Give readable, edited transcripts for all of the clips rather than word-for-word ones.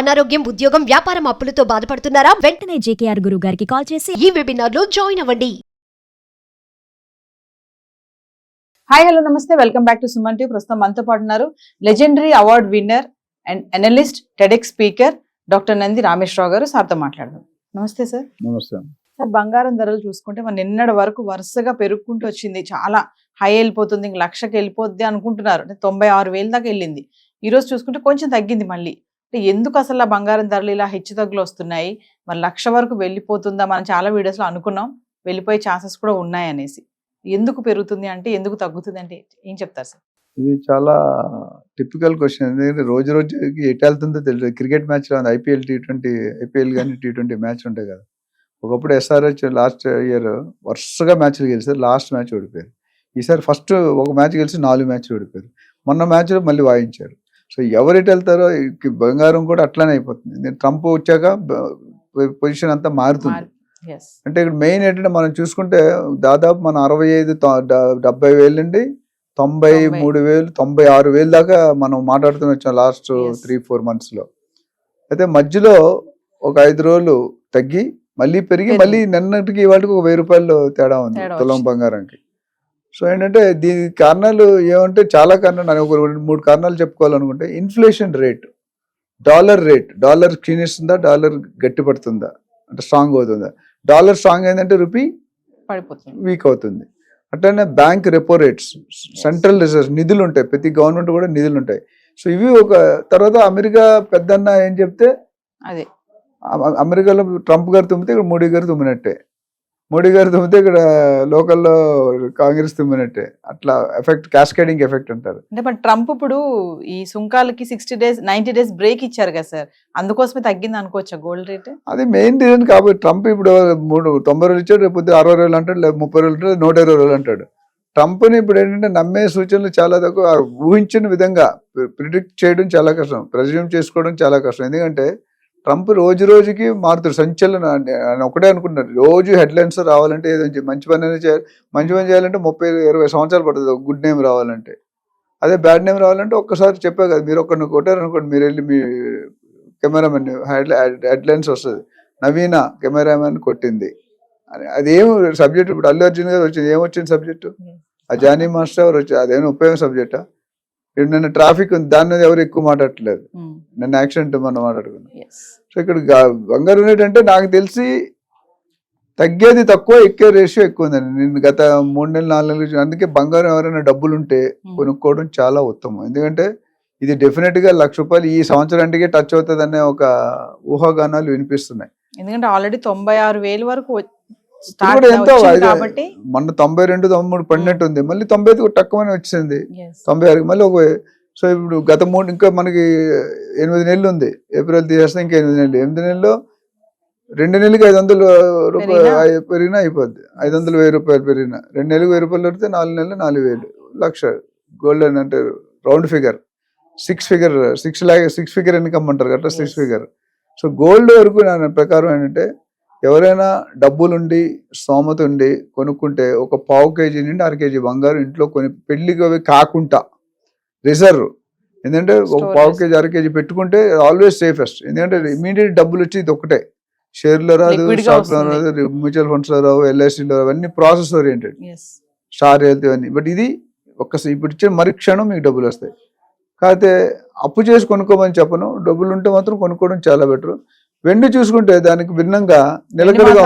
అనారోగ్యం, ఉద్యోగం, వ్యాపారం అప్పులతో బాధపడుతున్నారా? వెంటనే జేకేఆర్ గురువు గారికి కాల్ చేసి ఈ వెబినార్ లో జాయిన్ అవ్వండి. హాయ్ హలో నమస్తే, welcome back to Suman TV. ప్రస్తుతం మనతో పాటు ఉన్నారు legendary award winner and analyst, TEDx speaker doctor Nandi Rameshwar Rao గారు. సార్తో మాట్లాడదాం. నమస్తే సార్. నమస్తే. సార్, బంగారం ధరలు చూసుకుంటే మన నిన్నటి వరకు వరుసగా పెరుగుకుంటూ వచ్చింది, చాలా హై వెళ్ళిపోతుంది, ఇంక లక్షకి వెళ్ళిపోద్ది అనుకుంటున్నారు. 96,000 దాకా వెళ్ళింది. ఈ రోజు చూసుకుంటే కొంచెం తగ్గింది మళ్ళీ. అంటే ఎందుకు అసలు ఆ బంగారం ధరలు ఇలా హెచ్చు తగ్గులు వస్తున్నాయి? మరి 1,00,000 వరకు వెళ్ళిపోతుందా? మనం చాలా వీడియోస్లో అనుకున్నాం వెళ్ళిపోయే ఛాన్సెస్ కూడా ఉన్నాయనేసి. ఎందుకు పెరుగుతుంది అంటే, ఎందుకు తగ్గుతుంది అంటే ఏం చెప్తారు సార్? ఇది చాలా టిపికల్ క్వశ్చన్. ఎందుకంటే రోజు రోజుకి ఎటు వెళ్తుందో తెలియదు. క్రికెట్ మ్యాచ్లో ఐపీఎల్ T20 ఐపీఎల్ కానీ T20 మ్యాచ్ ఉంటాయి కదా. ఒకప్పుడు SRH లాస్ట్ ఇయర్ వరుసగా మ్యాచ్లు గెలిచారు, లాస్ట్ మ్యాచ్ ఓడిపోయారు. ఈసారి ఫస్ట్ ఒక మ్యాచ్ గెలిచి 4 మ్యాచ్లు ఓడిపోయారు. మొన్న మ్యాచ్లో మళ్ళీ వాయించారు. సో ఎవరెటు వెళ్తారో బంగారం కూడా అట్లానే అయిపోతుంది. ట్రంప్ వచ్చాక పొజిషన్ అంతా మారుతుంది. అంటే ఇక్కడ మెయిన్ ఏంటంటే మనం చూసుకుంటే దాదాపు మన 65-70,000 నుండి 93,000 96,000 దాకా మనం మాట్లాడుతూనే వచ్చాం లాస్ట్ 3-4 months. అయితే మధ్యలో ఒక 5 రోజులు తగ్గి మళ్ళీ పెరిగి మళ్ళీ నిన్నటికి వాటికి ఒక 1,000 రూపాయలు తేడా ఉంది తులం బంగారంకి. సో ఏంటంటే దీని కారణాలు ఏమంటే చాలా కారణాలు, ఒక 2-3 కారణాలు చెప్పుకోవాలనుకుంటే, ఇన్ఫ్లేషన్ రేట్, డాలర్ క్షీణిస్తుందా, డాలర్ గట్టి పడుతుందా అంటే స్ట్రాంగ్ అవుతుందా. డాలర్ స్ట్రాంగ్ అయిందంటే రూపీ పడిపోతుంది, వీక్ అవుతుంది. అట్లనే bank repo rates, central reserves నిధులు ఉంటాయి, ప్రతి గవర్నమెంట్ కూడా నిధులు ఉంటాయి. సో ఇవి ఒక తర్వాత అమెరికా పెద్దన్న ఏం చెప్తే అదే, అమెరికాలో ట్రంప్ గారు తుమ్మితే ఇక్కడ మోడీ గారు తుమ్మినట్టే, మోడీ గారు తుమ్మితే ఇక్కడ లోకల్లో కాంగ్రెస్ తుమ్మినట్టే. అట్లా ఎఫెక్ట్, క్యాస్కేడింగ్ ఎఫెక్ట్ అంటారు. అంటే మరి ట్రంప్ ఇప్పుడు ఈ సుంకాలకి 60 days 90 days బ్రేక్ ఇచ్చారు కదా సార్, అందుకోసమే తగ్గింది అనుకోవచ్చా గోల్డ్ రేట్? అది మెయిన్ రీజన్. కాబట్టి ట్రంప్ ఇప్పుడు 90 రోజులు ఇచ్చాడు, రేపు 60 రోజులు అంటాడు, లేదు 30 రోజులు అంటాడు, 120 రోజులు అంటాడు. ట్రంప్ని ఇప్పుడు ఏంటంటే నమ్మే సూచనలు చాలా తక్కువ. ఊహించిన విధంగా ప్రిడిక్ట్ చేయడం చాలా కష్టం, ప్రెజ్యూమ్ చేసుకోవడం చాలా కష్టం. ఎందుకంటే ట్రంప్ రోజు రోజుకి మారుతాడు, సంచలన ఒకటే అనుకుంటున్నారు. రోజు హెడ్లైన్స్ రావాలంటే ఏదో మంచి పని చేయాలి, మంచి పని చేయాలంటే 30-20 సంవత్సరాలు పడుతుంది గుడ్ నేమ్ రావాలంటే. అదే బ్యాడ్ నేమ్ రావాలంటే ఒక్కసారి చెప్పే కదా, మీరు ఒక్కరిని కొట్టారు అనుకోండి, మీరు వెళ్ళి మీ కెమెరామెన్ హెడ్లైన్స్ వస్తుంది, నవీన కెమెరామెన్ కొట్టింది అని. అదేం సబ్జెక్ట్? ఇప్పుడు అల్లు అర్జున్ గారు వచ్చింది, ఏమొచ్చింది సబ్జెక్టు? ఆ జానీ మాస్టర్ ఎవరు వచ్చి, అదేమైనా ఉపయోగం సబ్జెక్టా? ఇప్పుడు నిన్న ట్రాఫిక్ ఉంది, దాని మీద ఎవరు ఎక్కువ మాట్లాడట్లేదు. నిన్న యాక్సిడెంట్ మనం మాట్లాడుకున్నాం. సో ఇక్కడ బంగారం రేట్ అంటే నాకు తెలిసి తగ్గేది తక్కువ, ఎక్కే రేషియో ఎక్కువ ఉందండి. నేను గత 3 నెలలు 4 నెలలు అందుకే బంగారం ఎవరైనా డబ్బులు ఉంటే కొనుక్కోవడం చాలా ఉత్తమం. ఎందుకంటే ఇది డెఫినెట్ గా 1,00,000 రూపాయలు ఈ సంవత్సరానికి టచ్ అవుతుంది అనే ఒక ఊహాగానాలు వినిపిస్తున్నాయి. ఎందుకంటే ఆల్రెడీ 96,000 వరకు ఎంతో మొన్న 92-93 పడినట్టు ఉంది, మళ్ళీ 95 తక్కువనే వచ్చింది, 96 మళ్ళీ ఒక. సో ఇప్పుడు గత ఇంకా మనకి 8 నెలలు ఉంది, ఏప్రిల్ తీసేస్తే ఇంకా 8 నెలలు. 8 నెలల్లో 2 నెలలకి 500 రూపాయలు పెరిగినా అయిపోద్ది. 500 1,000 రూపాయలు పెరిగినా 2 నెలలకు 1,000 రూపాయలు పెడితే 4 నెలలు 4,000, 1,00,000 గోల్డ్ అని అంటే రౌండ్ ఫిగర్, 6 ఫిగర్ ఇన్కమ్ అంటారు కదా, 6 ఫిగర్. సో గోల్డ్ వరకు నా ప్రకారం ఏంటంటే ఎవరైనా డబ్బులుండి స్తోమత ఉండి కొనుక్కుంటే ఒక 1/4 kg నుండి 1/2 kg బంగారం ఇంట్లో కొని, పెళ్లికి అవి కాకుండా రిజర్వ్. ఎందుకంటే ఒక 1/4 kg 1/2 kg పెట్టుకుంటే ఆల్వేస్ సేఫెస్ట్. ఎందుకంటే ఇమీడియట్ డబ్బులు వచ్చి ఇది ఒకటే, షేర్లో రాదు, స్టాక్లో రాదు, మ్యూచువల్ ఫండ్స్లో రావు, LICలో రావు, అవన్నీ ప్రాసెస్ ఓరియంటెడ్, స్టార్ హెల్త్ ఇవన్నీ. బట్ ఇది ఇప్పుడు ఇచ్చే మరి క్షణం మీకు డబ్బులు వస్తాయి. కాకపోతే అప్పు చేసి కొనుక్కోమని చెప్పను, డబ్బులు ఉంటే మాత్రం కొనుక్కోవడం చాలా బెటర్. వెండి చూసుకుంటే దానికి భిన్నంగా నిలకడగా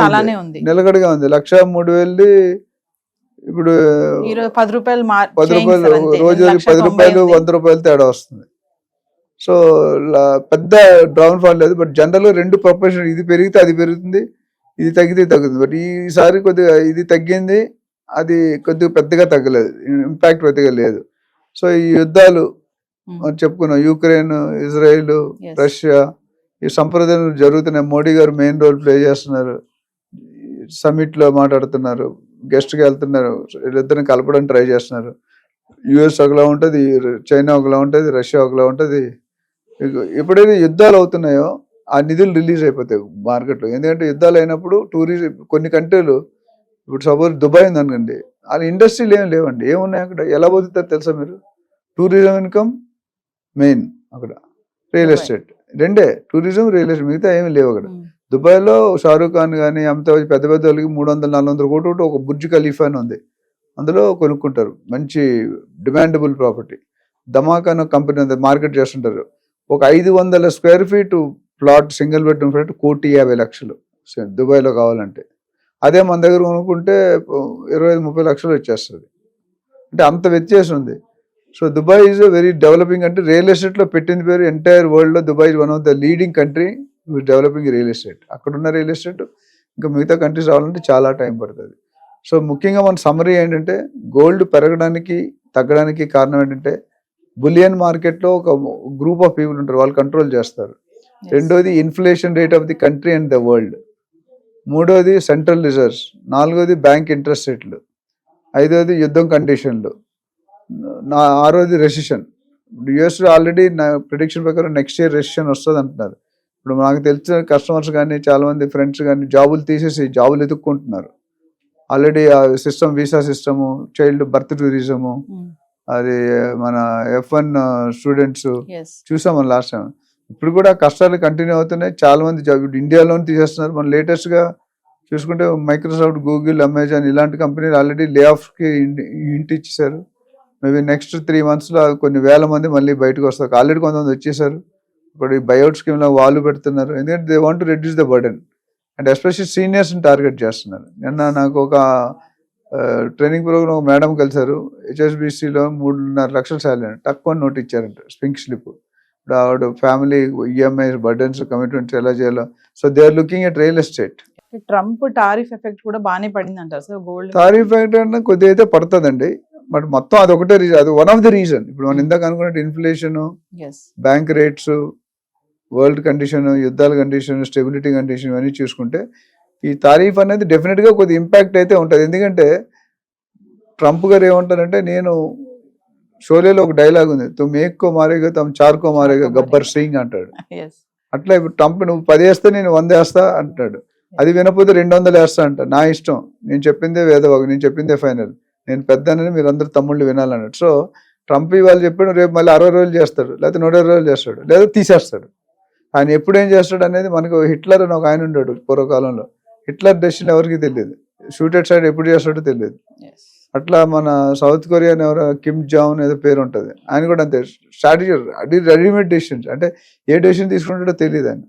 ఉంది, 1,03,000 ఇప్పుడు 10 రూపాయలు రోజు 10 రూపాయలు 100 రూపాయలు తేడా వస్తుంది. సో పెద్ద డౌన్ ఫాల్ లేదు. బట్ జనరల్ 2 ప్రొపోర్షన్, ఇది పెరిగితే అది పెరుగుతుంది, ఇది తగ్గితే తగ్గుతుంది. బట్ ఈసారి కొద్దిగా ఇది తగ్గింది, అది కొద్దిగా పెద్దగా తగ్గలేదు, ఇంపాక్ట్ పెద్దగా లేదు. సో ఈ యుద్ధాలు చెప్పుకున్నాం, యుక్రెయిన్, ఇజ్రాయిల్, రష్యా, ఈ సంప్రదాయాలు జరుగుతున్నాయి. మోడీ గారు మెయిన్ రోల్ ప్లే చేస్తున్నారు, సమిట్ లో మాట్లాడుతున్నారు, గెస్ట్ గా వెళ్తున్నారు, వీళ్ళిద్దరిని కలపడానికి ట్రై చేస్తున్నారు. US ఒకలా ఉంటుంది, చైనా ఒకలా ఉంటుంది, రష్యా ఒకలా ఉంటుంది. ఎప్పుడైతే యుద్ధాలు అవుతున్నాయో ఆ నిధులు రిలీజ్ అయిపోతాయి మార్కెట్లో. ఎందుకంటే యుద్ధాలు అయినప్పుడు టూరిజం, కొన్ని కంట్రీలు, ఇప్పుడు సపోజ్ దుబాయ్ ఉంది అనుకోండి, వాళ్ళ ఇండస్ట్రీలు ఏం లేవండి, ఏమున్నాయి అక్కడ, ఎలా పోతుందో తెలుసా మీరు? టూరిజం ఇన్కమ్ మెయిన్ అక్కడ, రియల్ ఎస్టేట్. రెండే, టూరిజం, రియల్ ఎస్టేట్, మిగతా ఏమీ లేవు అక్కడ. దుబాయ్లో షారూక్ ఖాన్ కానీ అమితాబ్ పెద్ద పెద్ద వాళ్ళకి 300-400 కోట్లు ఒక బుర్జ్ ఖలీఫా అని ఉంది, అందులో కొనుక్కుంటారు. మంచి డిమాండబుల్ ప్రాపర్టీ. ధమాకా అనే కంపెనీ ఉంది, మార్కెట్ చేస్తుంటారు. ఒక 500 square feet plot, single bedroom flat 1,50,00,000 దుబాయ్లో కావాలంటే. అదే మన దగ్గర కొనుక్కుంటే 25-30 లక్షలు వచ్చేస్తుంది. అంటే అంత వ్యత్యాసం ఉంది. So Dubai is a very developing. అంటే రియల్ ఎస్టేట్లో పెట్టింది పేరు ఎంటైర్ వరల్డ్లో Dubai one of the leading country developing real estate. అక్కడున్న రియల్ ఎస్టేట్ ఇంకా మిగతా కంట్రీస్ రావాలంటే చాలా టైం పడుతుంది. సో ముఖ్యంగా మన సమ్మరీ ఏంటంటే, గోల్డ్ పెరగడానికి తగ్గడానికి కారణం ఏంటంటే, బులియన్ మార్కెట్లో ఒక గ్రూప్ ఆఫ్ పీపుల్ ఉంటారు, వాళ్ళు కంట్రోల్ చేస్తారు. రెండోది inflation rate of the country and the world. మూడోది సెంట్రల్ రిజర్వ్స్. నాలుగోది బ్యాంక్ ఇంట్రెస్ట్ రేట్లు. ఐదోది యుద్ధం కండిషన్లు. ఆరోది రెసిషన్. యుఎస్లో ఆల్రెడీ నా ప్రిడిక్షన్ ప్రకారం నెక్స్ట్ ఇయర్ రెసిషన్ వస్తుంది అంటున్నారు. ఇప్పుడు నాకు తెలిసిన కస్టమర్స్ కానీ చాలామంది ఫ్రెండ్స్ కానీ జాబులు తీసేసి జాబులు ఎదుక్కుంటున్నారు. ఆల్రెడీ ఆ system, visa system, child birth tourism, అది మన F1 స్టూడెంట్స్ చూసాం మనం లాస్ట్ టైం. ఇప్పుడు కూడా కష్టాలు కంటిన్యూ అవుతున్నాయి. చాలా మంది ఇండియాలోనే తీసేస్తున్నారు. మనం లేటెస్ట్గా చూసుకుంటే మైక్రోసాఫ్ట్, గూగుల్, అమెజాన్ ఇలాంటి కంపెనీలు ఆల్రెడీ లే ఆఫ్కి ఇంటి ఇచ్చేసారు. మేబీ నెక్స్ట్ 3 monthsలో కొన్ని వేల మంది మళ్ళీ బయటకు వస్తారు. ఆల్రెడీ కొంతమంది వచ్చేసారు. ఇప్పుడు ఈ బైఅవుట్ స్కీమ్లో వాళ్ళు పెడుతున్నారు, ఎందుకంటే they want to reduce the burden. And especially సీనియర్స్ని టార్గెట్ చేస్తున్నారు. నిన్న నాకు ఒక ట్రైనింగ్ ప్రోగ్రామ్ ఒక మేడం కలిసారు. HSBCలో 3.5 లక్షల శాలరీ తక్కువ నోట్ ఇచ్చారంట, పింక్ స్లిప్. ఇప్పుడు ఆవిడ ఫ్యామిలీ EMI బర్డెన్స్, కమిట్మెంట్స్ ఎలా చేయాలో. So they are looking at real estate. Trump tariff effect కూడా బాగానే పడింది అంటారు సార్ గోల్డ్. టారిఫ్ ఎఫెక్ట్ అంటే కొద్దిగా అయితే పడుతుందండి, బట్ మొత్తం అదొకటే రీజన్, అది వన్ ఆఫ్ ది రీజన్. ఇప్పుడు మనం ఇందాక అనుకున్నట్టు inflation, bank rates, world condition, యుద్ధాల కండిషన్, స్టెబిలిటీ కండిషన్ ఇవన్నీ చూసుకుంటే ఈ తారీఫ్ అనేది డెఫినెట్గా కొద్ది ఇంపాక్ట్ అయితే ఉంటుంది. ఎందుకంటే ట్రంప్ గారు ఏమంటారంటే, నేను షోలేలో ఒక డైలాగ్ ఉంది, తుమ్ మేక్కో మారేగా తమ్ చార్కో మారేగా గబ్బర్ సింగ్ అంటాడు. అట్లా ఇప్పుడు ట్రంప్ నువ్వు 10 వేస్తే నేను 100 వేస్తా అంటాడు. అది వినకపోతే 200 వేస్తా అంట. నా ఇష్టం, నేను చెప్పిందే వేదవాగు, నేను చెప్పిందే ఫైనల్, నేను పెద్దనని మీరు అందరు తమ్ముళ్ళు వినాలన్నాడు. సో ట్రంప్ ఇవాళ చెప్పాడు, రేపు మళ్ళీ 60 రోజులు చేస్తాడు, లేకపోతే 120 రోజులు చేస్తాడు, లేదా తీసేస్తాడు. ఆయన ఎప్పుడేం చేస్తాడు అనేది మనకు, హిట్లర్ అని ఒక ఆయన ఉన్నాడు పూర్వకాలంలో. హిట్లర్ డెసిషన్ ఎవరికి తెలియదు, షూటెడ్ సైడ్ ఎప్పుడు చేస్తాడో తెలియదు. అట్లా మన సౌత్ కొరియా ఎవరో కిమ్ జాంగ్ ఏదో పేరు ఉంటుంది, ఆయన కూడా అంతే, స్ట్రాటజీ అది రెడీమేడ్ డెసిషన్స్, అంటే ఏ డెసిషన్ తీసుకుంటాడో తెలియదు ఆయన.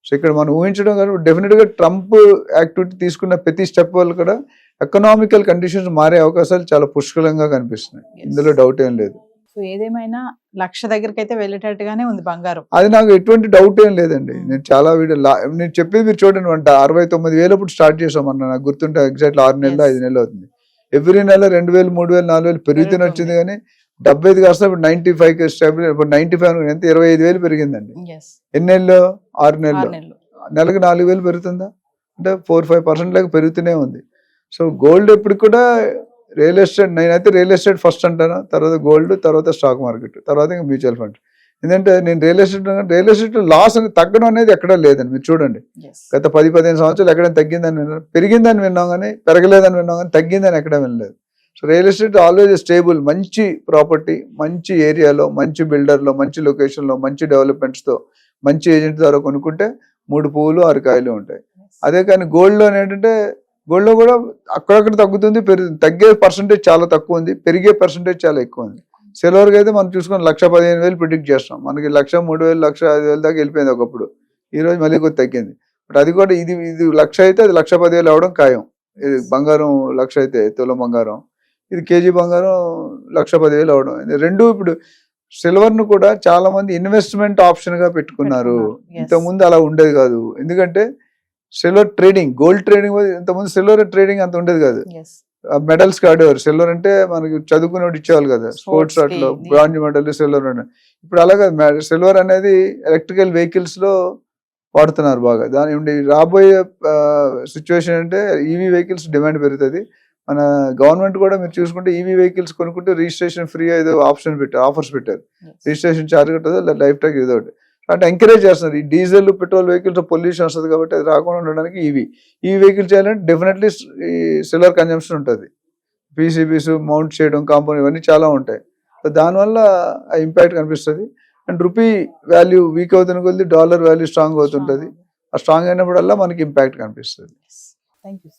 సో ఇక్కడ మనం ఊహించడం కానీ డెఫినెట్గా ట్రంప్ యాక్టివిటీ తీసుకున్న ప్రతి స్టెప్ వల్ల కూడా ఎకనామికల్ కండిషన్స్ మారే అవకాశాలు చాలా పుష్కలంగా కనిపిస్తున్నాయి, ఇందులో డౌట్ ఏం లేదు. సో ఏదేమైనా 1,00,000 దగ్గరికి అయితే వెళ్ళేటట్టుగానే ఉంది బంగారం. అది నాకు ఎటువంటి డౌట్ ఏం లేదండి. నేను చాలా వీడియో నేను చెప్పేది మీరు చూడండి, 69,000 అప్పుడు స్టార్ట్ చేసామన్నా, నాకు గుర్తుంటే ఎగ్జాక్ట్ 6 నెలలు 5 నెలలు అవుతుంది. ఎవ్రీ నెల 2,000, 3,000, 4,000 పెరుగుతూనే వచ్చింది. కానీ 75 కాస్త ఇప్పుడు 95 స్టేబుల్, ఇప్పుడు 95 ఎంత 25,000 పెరిగిందండి. ఎన్ని నెలలు? 6 నెలలు. నెలకు 4,000 పెరుగుతుందా అంటే 4-5% లాగా పెరుగుతూనే ఉంది. సో గోల్డ్ ఎప్పుడు కూడా రియల్ ఎస్టేట్, నేనైతే రియల్ ఎస్టేట్ ఫస్ట్ అంటాను, తర్వాత గోల్డ్, తర్వాత స్టాక్ మార్కెట్, తర్వాత ఇంకా మ్యూచువల్ ఫండ్. ఎందుకంటే నేను రియల్ ఎస్టేట్ లాస్ అని తగ్గడం అనేది ఎక్కడా లేదండి. మీరు చూడండి, గత 10-15 సంవత్సరాలు ఎక్కడైనా తగ్గిందని విన్నాం, పెరిగిందని విన్నాం కానీ పెరగలేదని విన్నాం కానీ తగ్గిందని ఎక్కడ వినలేదు. So real estate always stable, మంచి ప్రాపర్టీ, మంచి ఏరియాలో, మంచి బిల్డర్లో, మంచి లొకేషన్లో, మంచి డెవలప్మెంట్స్తో, మంచి ఏజెంట్ ద్వారా కొనుక్కుంటే 3 పువ్వులు 6 కాయలు ఉంటాయి. అదే కానీ గోల్డ్లో ఏంటంటే, గోల్డ్లో కూడా అక్కడక్కడ తగ్గుతుంది, తగ్గే పర్సంటేజ్ చాలా తక్కువ ఉంది, పెరిగే పర్సంటేజ్ చాలా ఎక్కువ ఉంది. సిల్వర్కి అయితే మనం చూసుకొని 1,15,000 ప్రిడిక్ట్ చేస్తాం, మనకి 1,03,000, 1,05,000 దాకా వెళ్ళిపోయింది ఒకప్పుడు. ఈరోజు మళ్ళీ కొద్ది తగ్గింది. బట్ అది కూడా ఇది 1,00,000 అయితే అది 1,10,000 అవ్వడం ఖాయం. ఇది బంగారం 1,00,000 అయితే తులం బంగారం, ఇది కేజీ బంగారం 1,10,000 అవడం. రెండు ఇప్పుడు సిల్వర్ను కూడా చాలా మంది ఇన్వెస్ట్మెంట్ ఆప్షన్ గా పెట్టుకున్నారు. ఇంతకుముందు అలా ఉండేది కాదు, ఎందుకంటే సిల్వర్ ట్రేడింగ్, గోల్డ్ ట్రేడింగ్, ఇంతకుముందు సిల్వర్ ట్రేడింగ్ అంత ఉండేది కాదు. మెడల్స్ కాడేవారు, సిల్వర్ అంటే మనకి చదువుకునేవాడు ఇచ్చేవాళ్ళు కదా, స్పోర్ట్స్ అట్లా బ్రాంజ్ మెడల్ సిల్వర్. ఇప్పుడు అలాగే సిల్వర్ అనేది ఎలక్ట్రికల్ వెహికల్స్ లో వాడుతున్నారు బాగా. దాని రాబోయే సిచ్యువేషన్ అంటే ఈవీ వెహికల్స్ డిమాండ్ పెరుగుతుంది. మన గవర్నమెంట్ కూడా మీరు చూసుకుంటే ఈవీ వెహికల్స్ కొనుక్కుంటే రిజిస్ట్రేషన్ ఫ్రీ ఏదో ఆఫర్స్ పెట్టారు, రిజిస్ట్రేషన్ ఛార్జ్ కట్టదు, లైఫ్ ట్యాగ్ ఇదొకటి. అంటే ఎంకరేజ్ చేస్తున్నారు. ఈ డీజిల్ పెట్రోల్ వెహికల్స్ పొల్యూషన్ వస్తుంది కాబట్టి అది రాకుండా ఉండడానికి ఈవీ వెహికల్ చేయాలంటే డెఫినెట్లీ ఈ సిల్వర్ కన్జంప్షన్ ఉంటుంది. పీసీబీస్ మౌంట్ చేయడం, కాంపౌండ్ ఇవన్నీ చాలా ఉంటాయి. దానివల్ల ఆ ఇంపాక్ట్ కనిపిస్తుంది. అండ్ రూపీ వాల్యూ వీక్ అవుతున్న కొద్ది డాలర్ వాల్యూ స్ట్రాంగ్ అవుతుంటది. ఆ స్ట్రాంగ్ అయినప్పుడల్లా మనకి ఇంపాక్ట్ కనిపిస్తుంది. Thank you.